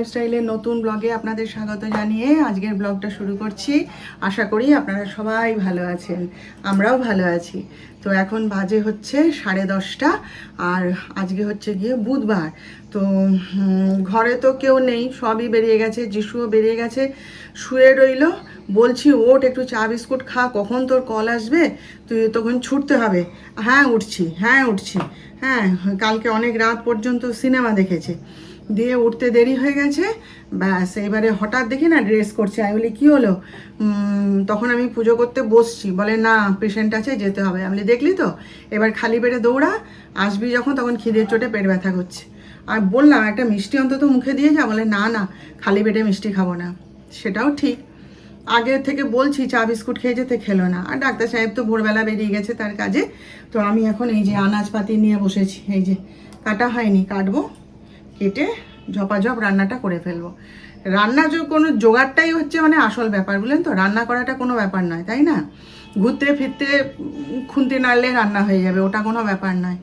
লাইফস্টাইলের নতুন ব্লগে আপনাদের স্বাগত জানিয়ে আজকের ব্লগটা শুরু করছি। আশা করি আপনারা সবাই ভালো আছেন, আমরাও ভালো আছি। তো এখন বাজে হচ্ছে 10:30 আর আজকে হচ্ছে গিয়ে বুধবার। তো ঘরে তো কেউ নেই, সবই বেরিয়ে গেছে, যিশুও বেরিয়ে গেছে, শুয়ে রইল। বলছি ওঠ একটু চা বিস্কুট খা, কখন তোর কল আসবে, তুই তখন ছুটতে হবে। হ্যাঁ উঠছি, হ্যাঁ উঠছি। হ্যাঁ, কালকে অনেক রাত পর্যন্ত সিনেমা দেখেছে, দিয়ে উঠতে দেরি হয়ে গেছে। ব্যাস এবারে হঠাৎ দেখি না ড্রেস করছে, আমি বলি কী হলো? তখন আমি পুজো করতে বসছি, বলে না পেশেন্ট আছে যেতে হবে। আমি বলি দেখলি তো, এবার খালি পেটে দৌড়া, আসবি যখন তখন খিদের চোটে পেট ব্যথা করছে। আর বললাম একটা মিষ্টি অন্তত মুখে দিয়ে যা, বলে না না খালি পেটে মিষ্টি খাবো না। সেটাও ঠিক, আগে থেকে বলছি চা বিস্কুট খেয়ে যেতে, খেলো না। আর ডাক্তার সাহেব তো ভোরবেলা বেরিয়ে গেছে তার কাজে। তো আমি এখন এই যে আনাজপাতি নিয়ে বসেছি, এই যে কাটা হয়নি, কাটবো, কেটে ঝপাঝপ রান্নাটা করে ফেলবো। রান্না কোনো জোগাড়টাই হচ্ছে মানে আসল ব্যাপার, বুঝলেন তো? রান্না করাটা কোনো ব্যাপার নয়, তাই না? ঘুরতে ফিরতে খুন্তি নাড়লে রান্না হয়ে যাবে, ওটা কোনো ব্যাপার নয়।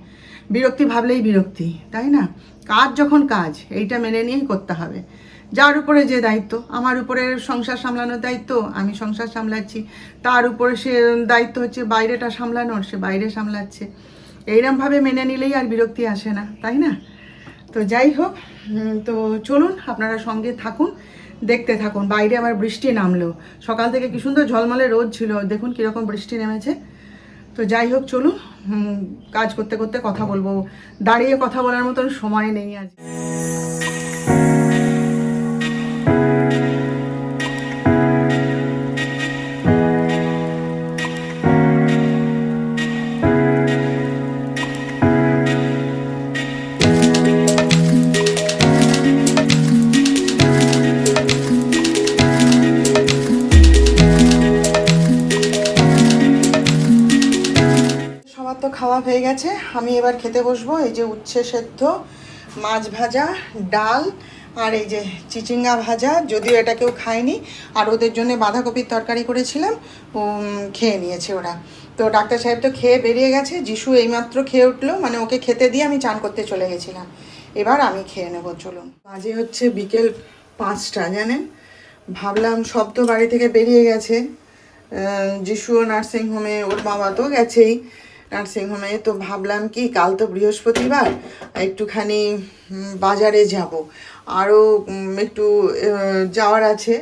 বিরক্তি ভাবলেই বিরক্তি, তাই না? কাজ যখন কাজ, এইটা মেনে নিয়েই করতে হবে। যার উপরে যে দায়িত্ব, আমার উপরে সংসার সামলানোর দায়িত্ব, আমি সংসার সামলাচ্ছি। তার উপরে সে দায়িত্ব হচ্ছে বাইরেটা সামলানোর, সে বাইরে সামলাচ্ছে। এইরমভাবে মেনে নিলেই আর বিরক্তি আসে না, তাই না? তো যাই হোক, তো চলুন আপনারা সঙ্গে থাকুন, দেখতে থাকুন। বাইরে আবার বৃষ্টি নামলো, সকাল থেকে কি সুন্দর ঝলমলে রোদ ছিল, দেখুন কীরকম বৃষ্টি নেমেছে। তো যাই হোক চলুন, কাজ করতে করতে কথা বলবো, দাঁড়িয়ে কথা বলার মতন সময় নেই আজ। তো খাওয়া হয়ে গেছে, আমি এবার খেতে বসবো। এই যে উচ্ছে সেদ্ধ, মাছ ভাজা, ডাল, আর এই যে চিচিঙ্গা ভাজা, যদিও এটা কেউ খায়নি। আর ওদের জন্য বাঁধাকপির তরকারি করেছিলাম, ও খেয়ে নিয়েছে ওরা। তো ডাক্তার সাহেব তো খেয়ে বেরিয়ে গেছে, যিশু এইমাত্র খেয়ে উঠলো, মানে ওকে খেতে দিয়ে আমি চান করতে চলে গেছিলাম। এবার আমি খেয়ে নেবো, চলুন। বাজে হচ্ছে বিকেল 5টা, জানেন। ভাবলাম সব তো বাড়ি থেকে বেরিয়ে গেছে, যিশুও নার্সিংহোমে, ওর বাবা তো গেছেই নার্সিংহোমে। তো ভাবলাম কি কাল তো বৃহস্পতিবার, একটুখানি বাজারে যাব, আরও একটু যাওয়ার আছে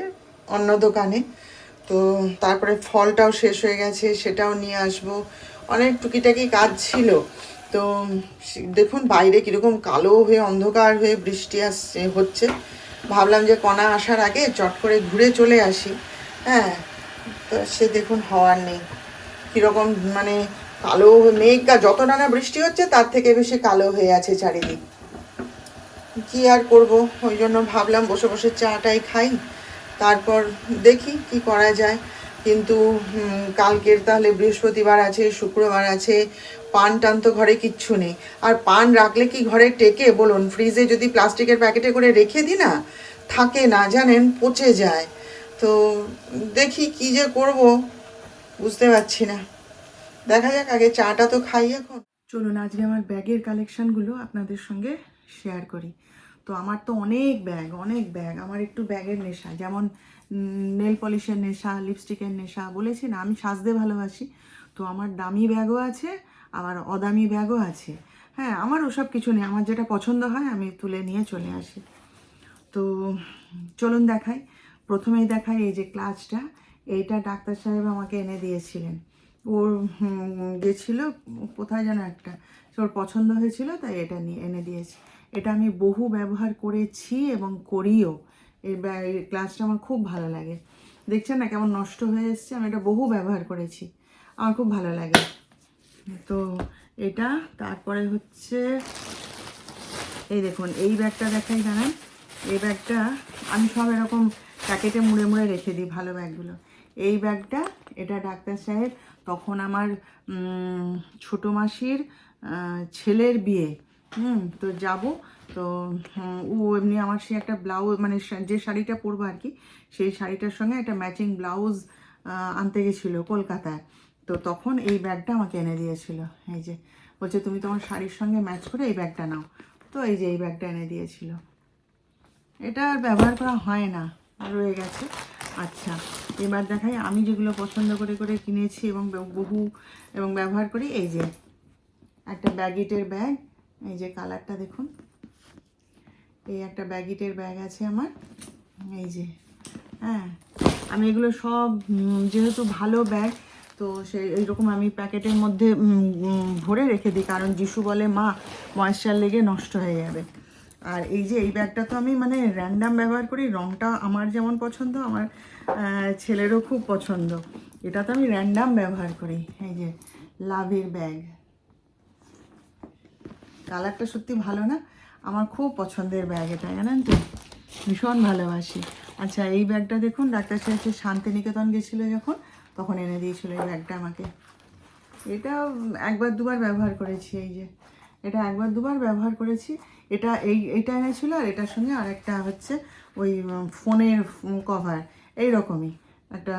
অন্য দোকানে। তো তারপরে ফলটাও শেষ হয়ে গেছে, সেটাও নিয়ে আসবো, অনেক টুকিটাকি কাজ ছিল। তো দেখুন বাইরে কীরকম কালো হয়ে অন্ধকার হয়ে বৃষ্টি হচ্ছে। ভাবলাম যে কণা আসার আগে চট করে ঘুরে চলে আসি। হ্যাঁ, তো সে দেখুন হওয়ার নেই, কীরকম মানে কালো মেঘ, যত নানা বৃষ্টি হচ্ছে তার থেকে বেশি কালো হয়ে আছে চারিদিক। কি আর করব, ওই জন্য ভাবলাম বসে বসে চাটাই খাই, তারপর দেখি কি করা যায়। কিন্তু কালকের তাহলে বৃহস্পতিবার আছে, শুক্রবার আছে, পান টান তো ঘরে কিচ্ছু নেই। আর পান রাখলে কি ঘরে টেকে বলুন? ফ্রিজে যদি প্লাস্টিকের প্যাকেটে করে রেখে দিই না, থাকে না, জানেন, পচে যায়। তো দেখি কি যে করব, বুঝতে পারছি না। দেখা যাক, আগে চাটা তো খাই এখন। চলুন আজকে আমার ব্যাগের কালেকশানগুলো আপনাদের সঙ্গে শেয়ার করি। তো আমার তো অনেক ব্যাগ, অনেক ব্যাগ। আমার একটু ব্যাগের নেশা, যেমন নেল পলিশের নেশা, লিপস্টিকের নেশা। বলেছি না আমি সাজতে ভালোবাসি, তো আমার দামি ব্যাগও আছে, আবার অদামি ব্যাগও আছে। হ্যাঁ, আমার ওসব কিছু নেই, আমার যেটা পছন্দ হয় আমি তুলে নিয়ে চলে আসি। তো চলুন দেখাই। প্রথমেই দেখাই এই যে ক্লাচটা, এইটা ডাক্তার সাহেব আমাকে এনে দিয়েছিলেন। ওর গেছিলো কোথায় যেন একটা, ওর পছন্দ হয়েছিল, তাই এটা নিয়ে এনে দিয়েছি। এটা আমি বহু ব্যবহার করেছি এবং করিও। এই ক্লাচটা আমার খুব ভালো লাগে। দেখছেন না কেমন নষ্ট হয়ে এসছে? আমি এটা বহু ব্যবহার করেছি, আমার খুব ভালো লাগে। তো এটা, তারপরে হচ্ছে এই দেখুন এই ব্যাগটা দেখাই, জানেন এই ব্যাগটা আমি সব এরকম প্যাকেটে মুড়ে মুড়ে রেখে দিই, ভালো ব্যাগগুলো। এই ব্যাগটা, এটা ডাক্তার সাহেব তখন আমার ছোটো মাসির ছেলের বিয়ে, তো যাব। তো ও এমনি আমার সে একটা ব্লাউজ, মানে যে শাড়িটা পরবো আর কি, সেই শাড়িটার সঙ্গে একটা ম্যাচিং ব্লাউজ আনতে গেছিলো কলকাতায়। তো তখন এই ব্যাগটা আমাকে এনে দিয়েছিল। এই যে বলছে তুমি তোমার শাড়ির সঙ্গে ম্যাচ করে এই ব্যাগটা নাও। তো এই যে এই ব্যাগটা এনে দিয়েছিল। এটা আর ব্যবহার করা হয় না, রয়ে গেছে। আচ্ছা, এবার দেখাই আমি যেগুলো পছন্দ করে করে কিনেছি এবং ব্যবহার করি। এই যে একটা ব্যাগিটের ব্যাগ, এই যে কালারটা দেখুন, এই একটা ব্যাগিটের ব্যাগ আছে আমার, এই যে। হ্যাঁ, আমি এগুলো সব যেহেতু ভালো ব্যাগ, তো এইরকম আমি প্যাকেটের মধ্যে ভরে রেখে দিই, কারণ যিশু বলে মা ময়েশ্চার লেগে নষ্ট হয়ে যাবে। আর এই যে এই ব্যাগটা তো আমি মানে র্যান্ডাম ব্যবহার করি, রঙটা আমার যেমন পছন্দ আমার ছেলেরও খুব পছন্দ, এটা তো আমি র্যান্ডাম ব্যবহার করি। এই যে লাভের ব্যাগ, কালারটা সত্যি ভালো না? আমার খুব পছন্দের ব্যাগ এটা, জানেন তো, ভীষণ ভালোবাসি। আচ্ছা, এই ব্যাগটা দেখুন, ডাক্তার সাহেব শান্তিনিকেতন গেছিলো যখন, তখন এনে দিয়েছিল এই ব্যাগটা আমাকে। এটা একবার দুবার ব্যবহার করেছি, এই যে এটা একবার দুবার ব্যবহার করেছি। এইটা এনেছিল, আর এটার সঙ্গে আরেকটা হচ্ছে ওই ফোনের কভার, এইরকমই একটা,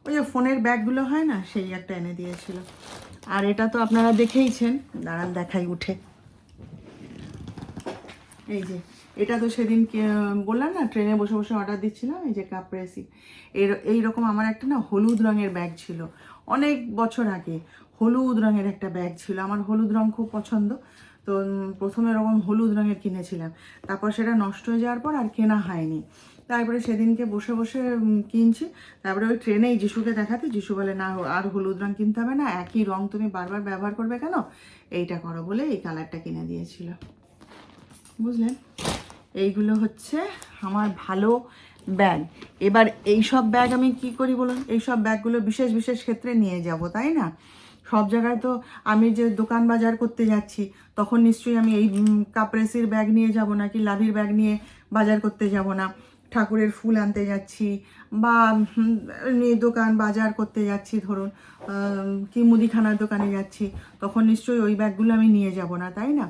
ওই যে ফোনের ব্যাগগুলো হয় না, সেই একটা এনে দিয়েছিল। আর এটা তো আপনারা দেখেইছেন, দাঁড়ান দেখাই উঠে। এই যে এটা তো সেদিন বললাম না, ট্রেনে বসে বসে অর্ডার দিচ্ছিলাম, এই যে কাপ্রেসি। এইরকম আমার একটা না হলুদ রঙের ব্যাগ ছিল, অনেক বছর আগে হলুদ রঙের একটা ব্যাগ ছিল, আমার হলুদ রঙ খুব পছন্দ। তো প্রথমে এরকম হলুদ রঙের কিনেছিলাম, তারপর সেটা নষ্ট হয়ে যাওয়ার পর আর কেনা হয়নি। তারপরে সেদিনকে বসে বসে কিনছি, তারপরে ওই ট্রেনেই যিশুকে দেখাতে, যিশু বলে না আর হলুদ রঙ কিনতে হবে না, একই রঙ তুমি বারবার ব্যবহার করবে কেন, এইটা করো বলে এই কালারটা কিনে দিয়েছিল, বুঝলেন। এইগুলো হচ্ছে আমার ভালো ব্যাগ। এবার এই সব ব্যাগ আমি কি করি বলুন, এই সব ব্যাগগুলো বিশেষ বিশেষ ক্ষেত্রে নিয়ে যাব, তাই না? সব জায়গায় তো আমি যে দোকান বাজার করতে যাচ্ছি, তখন নিশ্চয়ই আমি এই কাপ্রেসির ব্যাগ নিয়ে যাব না, কি লাভির ব্যাগ নিয়ে বাজার করতে যাব না। ঠাকুরের ফুল আনতে যাচ্ছি, বা দোকান বাজার করতে যাচ্ছি, ধরুন কি মুদিখানার দোকানে যাচ্ছি, তখন নিশ্চয়ই ওই ব্যাগগুলো আমি নিয়ে যাব না, তাই না?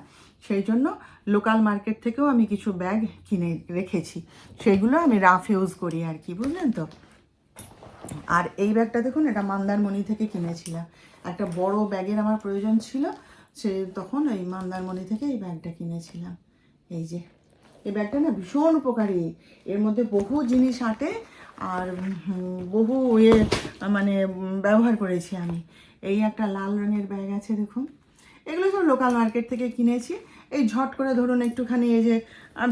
সেই জন্য লোকাল মার্কেট থেকেও আমি কিছু ব্যাগ কিনে রেখেছি, সেগুলো আমি রাফ ইউজ করি আর কি, বুঝলেন তো। আর এই ব্যাগটা দেখুন, এটা মন্দারমণি থেকে কিনেছিলাম, একটা বড় ব্যাগের আমার প্রয়োজন ছিল, তখন এই মন্দারমণি থেকে এই ব্যাগটা কিনেছিলাম। এই যে এই ব্যাগটা না ভীষণ উপকারী, এর মধ্যে বহু জিনিস আটে, আর বহু মানে ব্যবহার করেছি আমি। এই একটা লাল রঙের ব্যাগ আছে দেখুন, এগুলো সব লোকাল মার্কেট থেকে কিনেছি। এই ঝট করে ধরুন একটুখানি, এই যে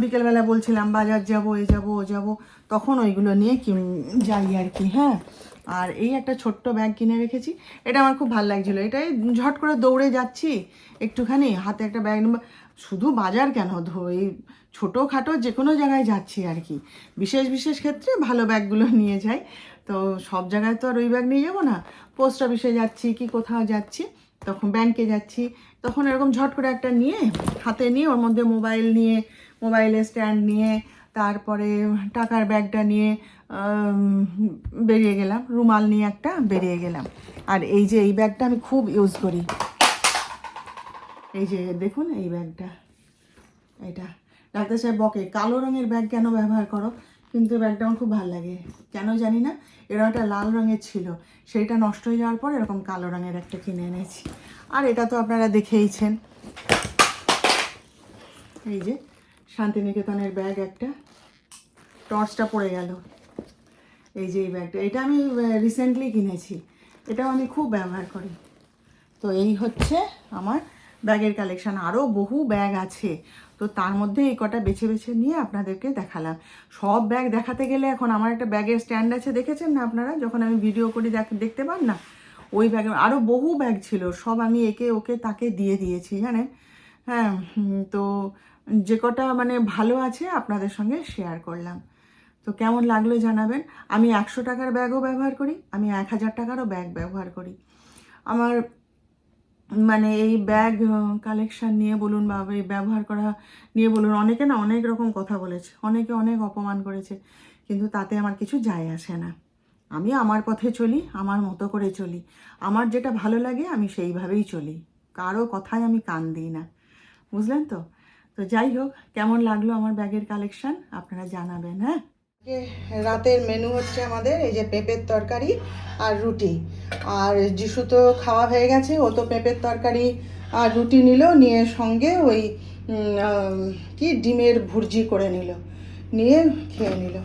বিকেলবেলা বলছিলাম বাজার যাব, এই যাব ও যাব, তখন ওইগুলো নিয়ে যাই আর কি। হ্যাঁ, আর এই একটা ছোট্ট ব্যাগ কিনে রেখেছি, এটা আমার খুব ভালো লাগছিলো, এটাই ঝট করে দৌড়ে যাচ্ছি একটুখানি, হাতে একটা ব্যাগ, শুধু বাজার কেন, এই ছোটোখাটো যে কোনো জায়গায় যাচ্ছি আর কি, বিশেষ বিশেষ ক্ষেত্রে ভালো ব্যাগগুলো নিয়ে যাই। তো সব জায়গায় তো আর ওই ব্যাগ নিয়ে যাবো না, পোস্ট অফিসে যাচ্ছি কি কোথাও যাচ্ছি, তখন ব্যাংকে যাচ্ছি, তখন এরকম ঝট করে একটা নিয়ে হাতে নিয়ে, ওর মধ্যে মোবাইল নিয়ে, মোবাইলের স্ট্যান্ড নিয়ে, তারপরে টাকার ব্যাগটা নিয়ে বেরিয়ে গেলাম, রুমাল নিয়ে একটা বেরিয়ে গেলাম। আর এই যে এই ব্যাগটা আমি খুব ইউজ করি, এই যে দেখুন এই ব্যাগটা, এটা ডাক্তার সাহেব বকে কালো রঙের ব্যাগ কেন ব্যবহার করো, কিন্তু ব্যাগটা আমার খুব ভালো লাগে, কেন জানি না। এরকম একটা লাল রঙের ছিল, সেইটা নষ্ট হয়ে যাওয়ার পর এরকম কালো রঙের একটা কিনে এনেছি। আর এটা তো আপনারা দেখেইছেন, এই যে শান্তিনিকেতনের ব্যাগ একটা, টর্চটা পড়ে গেল, এই যে এই ব্যাগটা, এটা আমি রিসেন্টলি কিনেছি, এটাও আমি খুব ব্যবহার করি। তো এই হচ্ছে আমার ব্যাগের কালেকশান, আরও বহু ব্যাগ আছে, তো তার মধ্যে এই কটা বেছে বেছে নিয়ে আপনাদেরকে দেখালাম। সব ব্যাগ দেখাতে গেলে, এখন আমার একটা ব্যাগের স্ট্যান্ড আছে, দেখেছেন না আপনারা, যখন আমি ভিডিও করি দেখতে পান না, ওই ব্যাগে আরও বহু ব্যাগ ছিল, সব আমি একে ওকে তাকে দিয়ে দিয়েছি জানেন। হ্যাঁ, তো যে কটা মানে ভালো আছে আপনাদের সঙ্গে শেয়ার করলাম। তো কেমন লাগলো জানাবেন। আমি 100 টাকার ব্যাগও ব্যবহার করি, আমি 1000 টাকারও ব্যাগ ব্যবহার করি। আমার মানে এই ব্যাগ কালেকশান নিয়ে বলুন, বা এই ব্যবহার করা নিয়ে বলুন, অনেকে না অনেক রকম কথা বলেছে, অনেকে অনেক অপমান করেছে, কিন্তু তাতে আমার কিছু যায় আসে না। আমি আমার পথে চলি, আমার মতো করে চলি, আমার যেটা ভালো লাগে আমি সেইভাবেই চলি, কারো কথায় আমি কান দিই না, বুঝলেন তো। তো যাই হোক, কেমন লাগলো আমার ব্যাগের কালেকশান আপনারা জানাবেন। হ্যাঁ, রাতের মেনু হচ্ছে আমাদের এই যে পেঁপের তরকারি আর রুটি। আর যিশু তো খাওয়া হয়ে গেছে, ও তো পেঁপের তরকারি আর রুটি নিল, নিয়ে সঙ্গে ওই কি ডিমের ভুর্জি করে নিল। নিয়ে খেয়ে নিল।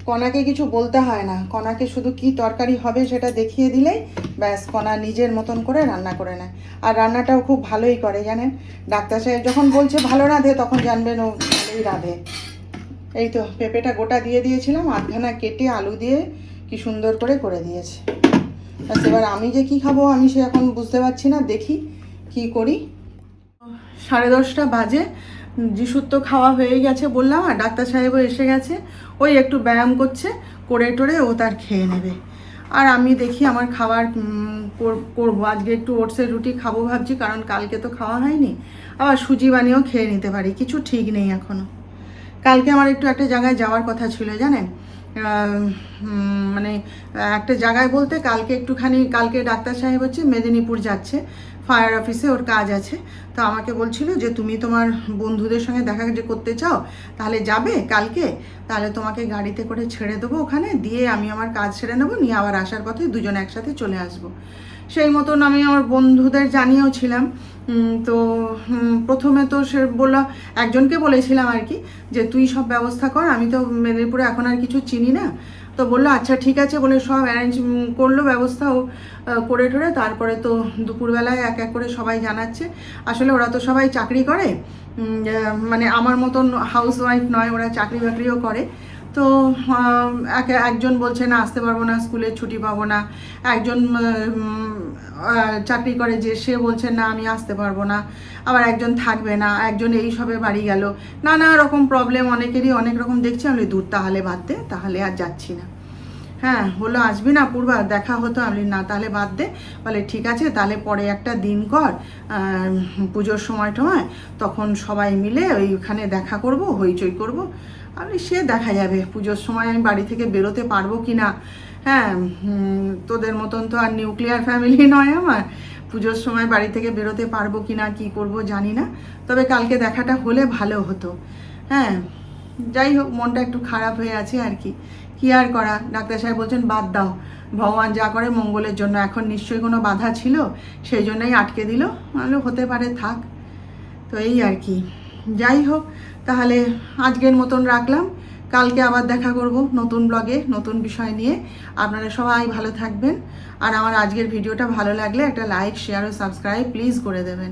কণাকে কিছু বলতে হয় না, কণাকে শুধু কি তরকারি হবে সেটা দেখিয়ে দিলেই ব্যাস কণা নিজের মতন করে রান্না করে নেয়। আর রান্নাটাও খুব ভালোই করে জানেন। ডাক্তার সাহেব যখন বলছে ভালো রাঁধে তখন জানবেন ও ভালোই রাঁধে। এই তো পেঁপেটা গোটা দিয়ে দিয়েছিলাম, আধখানা কেটে আলু দিয়ে কি সুন্দর করে দিয়েছে। ব্যাস এবার আমি যে কি খাবো আমি সে এখন বুঝতে পারছি না, দেখি কি করি। 10:30 বাজে, যিশুর তো খাওয়া হয়ে গেছে বললাম, আর ডাক্তার সাহেবও এসে গেছে। ওই একটু ব্যায়াম করছে, করে টোরে ও তার খেয়ে নেবে। আর আমি দেখি আমার খাবার করবো। আজকে একটু ওটসের রুটি খাবো ভাবছি, কারণ কালকে তো খাওয়া হয়নি। আবার সুজি বানিয়েও খেয়ে নিতে পারি, কিছু ঠিক নেই এখনও। কালকে আমার একটু একটা জায়গায় যাওয়ার কথা ছিল জানেন, মানে একটা জায়গায় বলতে কালকে ডাক্তার সাহেব হচ্ছে মেদিনীপুর যাচ্ছে, ফায়ার অফিসে ওর কাজ আছে। তো আমাকে বলছিল যে তুমি তোমার বন্ধুদের সঙ্গে দেখা যে করতে চাও তাহলে যাবে কালকে, তাহলে তোমাকে গাড়িতে করে ছেড়ে দেবো ওখানে, দিয়ে আমি আমার কাজ সেরে নেবো, নিয়ে আবার আসার পথে দুজনে একসাথে চলে আসবো। সেই মতন আমি আমার বন্ধুদের জানিয়েও ছিলাম। তো প্রথমে তো সে বললো, একজনকে বলেছিলাম আর কি, যে তুই সব ব্যবস্থা কর, আমি তো মেদিনীপুরে এখন আর কিছু চিনি না। তো বললো আচ্ছা ঠিক আছে বলে সব অ্যারেঞ্জ করলো, ব্যবস্থাও করে টোরে। তারপরে তো দুপুরবেলায় এক এক করে সবাই জানাচ্ছে। আসলে ওরা তো সবাই চাকরি করে, মানে আমার মতন হাউস ওয়াইফ নয়, ওরা চাকরি বাকরিও করে। তো একজন বলছে না আসতে পারবো না, স্কুলের ছুটি পাবো না। একজন চাকরি করে যে সে বলছে না আমি আসতে পারবো না। আবার একজন থাকবে না, একজন এই সবে বাড়ি গেল। নানা রকম প্রবলেম অনেকেরই অনেক রকম দেখছি। আমি দূর তাহলে বাদ দে, তাহলে আর যাচ্ছি না। হ্যাঁ বললো আসবি না পূর্বা, দেখা হতো। আমি না তাহলে বাদ দে। বলে ঠিক আছে তাহলে পরে একটা দিন কর, পুজোর সময় তখন সবাই মিলে ওইখানে দেখা করব, হইচই করব। আমি সে দেখা যাবে, পুজোর সময় আমি বাড়ি থেকে বেরোতে পারবো কি না। হ্যাঁ তোদের মতন তো আর নিউক্লিয়ার ফ্যামিলি নয় আমার, পুজোর সময় বাড়ি থেকে বেরোতে পারবো কি না, কী করবো জানি না। তবে কালকে দেখাটা হলে ভালো হতো। হ্যাঁ যাই হোক, মনটা একটু খারাপ হয়ে আছে আর কি। কী আর করা, ডাক্তার সাহেব বলছেন বাদ দাও, ভগবান যা করে মঙ্গলের জন্য। এখন নিশ্চয়ই কোনো বাধা ছিল, সেই জন্যই আটকে দিল। নাহলে হতে পারে থাক। তো এই আর কি। যাই হোক তাহলে আজকের মতন রাখলাম, কালকে আবার দেখা করব নতুন ব্লগে নতুন বিষয় নিয়ে। আপনারা সবাই ভালো থাকবেন। আর আমার আজকের ভিডিওটা ভালো লাগলে একটা লাইক, শেয়ার ও সাবস্ক্রাইব প্লিজ করে দেবেন।